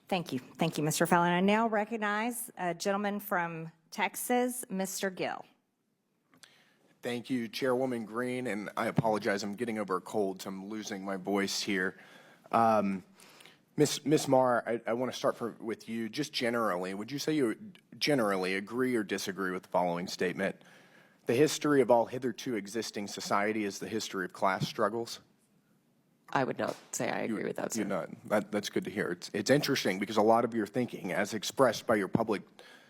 Thank you. Thank you, Mr. Fallon. I now recognize a gentleman from Texas, Mr. Gill. Thank you, Chairwoman Green, and I apologize. I'm getting over a cold, so I'm losing my voice here. Ms. Maher, I want to start with you. Just generally, would you say you generally agree or disagree with the following statement? The history of all hitherto existing society is the history of class struggles? I would not say I agree with that, sir. You're not. That's good to hear. It's interesting because a lot of your thinking, as expressed by your public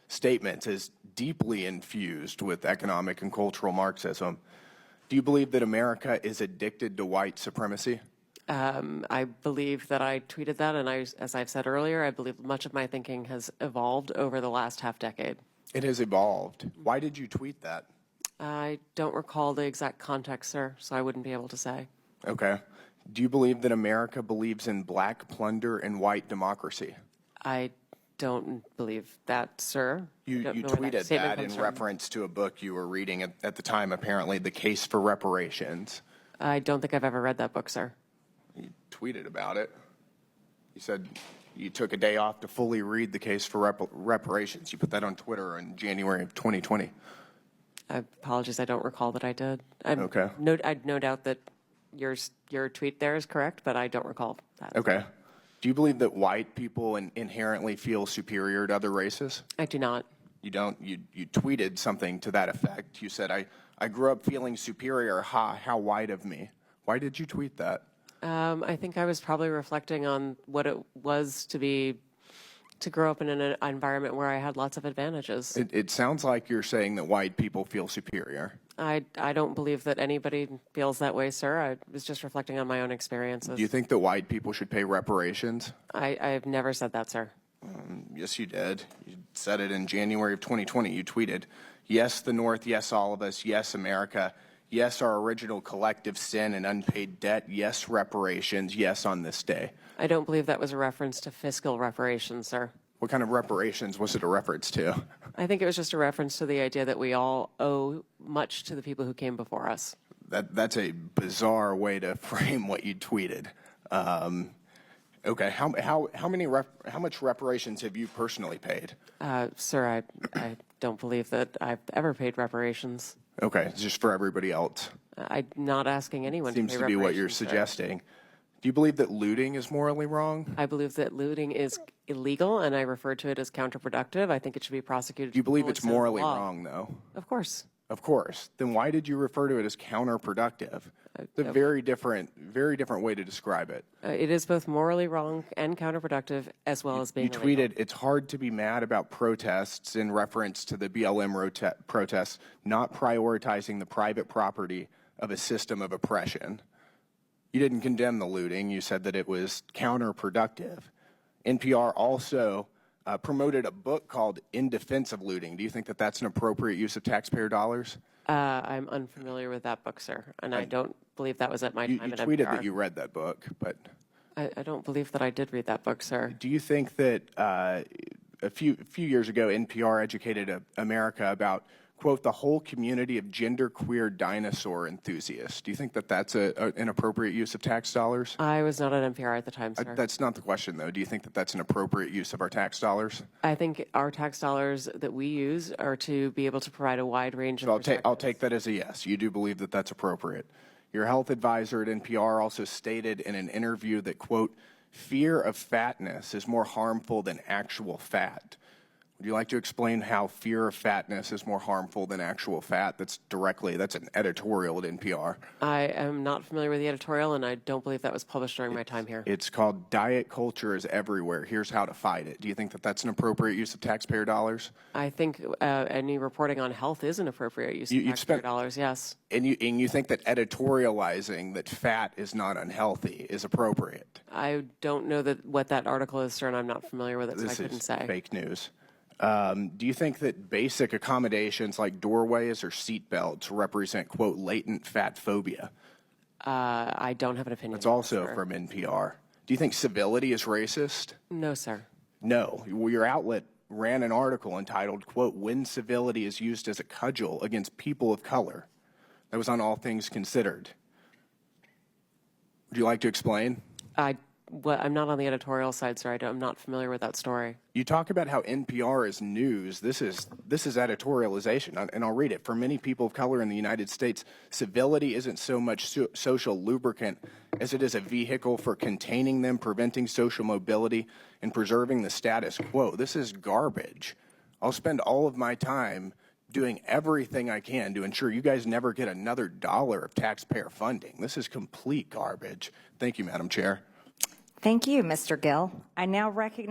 statements, is deeply infused with economic and cultural Marxism. Do you believe that America is addicted to white supremacy? I believe that I tweeted that, and as I've said earlier, I believe much of my thinking has evolved over the last half-decade. It has evolved. Why did you tweet that? I don't recall the exact context, sir, so I wouldn't be able to say. Okay. Do you believe that America believes in black plunder and white democracy? I don't believe that, sir. You tweeted that in reference to a book you were reading at the time, apparently, The Case for Reparations. I don't think I've ever read that book, sir. You tweeted about it. You said you took a day off to fully read The Case for Reparations. You put that on Twitter in January of 2020. Apologies, I don't recall that I did. Okay. I'd no doubt that your tweet there is correct, but I don't recall that. Okay. Do you believe that white people inherently feel superior to other races? I do not. You don't? You tweeted something to that effect. You said, I grew up feeling superior. Ha, how white of me. Why did you tweet that? I think I was probably reflecting on what it was to grow up in an environment where I had lots of advantages. It sounds like you're saying that white people feel superior. I don't believe that anybody feels that way, sir. I was just reflecting on my own experiences. Do you think that white people should pay reparations? I've never said that, sir. Yes, you did. You said it in January of 2020. You tweeted, yes, the North, yes, all of us, yes, America, yes, our original collective sin and unpaid debt, yes, reparations, yes, on this day. I don't believe that was a reference to fiscal reparations, sir. What kind of reparations was it a reference to? I think it was just a reference to the idea that we all owe much to the people who came before us. That's a bizarre way to frame what you tweeted. Okay, how much reparations have you personally paid? Sir, I don't believe that I've ever paid reparations. Okay, it's just for everybody else. I'm not asking anyone to pay reparations. Seems to be what you're suggesting. Do you believe that looting is morally wrong? I believe that looting is illegal, and I refer to it as counterproductive. I think it should be prosecuted. Do you believe it's morally wrong, though? Of course. Of course. Then why did you refer to it as counterproductive? It's a very different way to describe it. It is both morally wrong and counterproductive, as well as being illegal. You tweeted, it's hard to be mad about protests in reference to the BLM protests, not prioritizing the private property of a system of oppression. You didn't condemn the looting. You said that it was counterproductive. NPR also promoted a book called In Defense of Looting. Do you think that that's an appropriate use of taxpayer dollars? I'm unfamiliar with that book, sir, and I don't believe that was at my time at NPR. You tweeted that you read that book, but... I don't believe that I did read that book, sir. Do you think that a few years ago, NPR educated America about, quote, the whole community of genderqueer dinosaur enthusiasts? Do you think that that's an appropriate use of tax dollars? I was not at NPR at the time, sir. That's not the question, though. Do you think that that's an appropriate use of our tax dollars? I think our tax dollars that we use are to be able to provide a wide range of perspectives. I'll take that as a yes. You do believe that that's appropriate. Your health advisor at NPR also stated in an interview that, quote, fear of fatness is more harmful than actual fat. Would you like to explain how fear of fatness is more harmful than actual fat? That's an editorial at NPR. I am not familiar with the editorial, and I don't believe that was published during my time here. It's called Diet Culture is Everywhere. Here's how to fight it. Do you think that that's an appropriate use of taxpayer dollars? I think any reporting on health is an appropriate use of taxpayer dollars, yes. And you think that editorializing that fat is not unhealthy is appropriate? I don't know what that article is, sir, and I'm not familiar with it, so I couldn't say. This is fake news. Do you think that basic accommodations like doorways or seat belts represent, quote, latent fat phobia? I don't have an opinion. That's also from NPR. Do you think civility is racist? No, sir. No. Well, your outlet ran an article entitled, quote, when civility is used as a cudgel against people of color. That was on All Things Considered. Would you like to explain? I I'm not on the editorial side, so I'm not familiar with that story. You talk about how NPR is news. This is editorialization, and I'll read it. For many people of color in the United States, civility isn't so much social lubricant as it is a vehicle for containing them, preventing social mobility, and preserving the status quo. This is garbage. I'll spend all of my time doing everything I can to ensure you guys never get another dollar of taxpayer funding. This is complete garbage. Thank you, Madam Chair. Thank you, Mr. Gill. I now recognize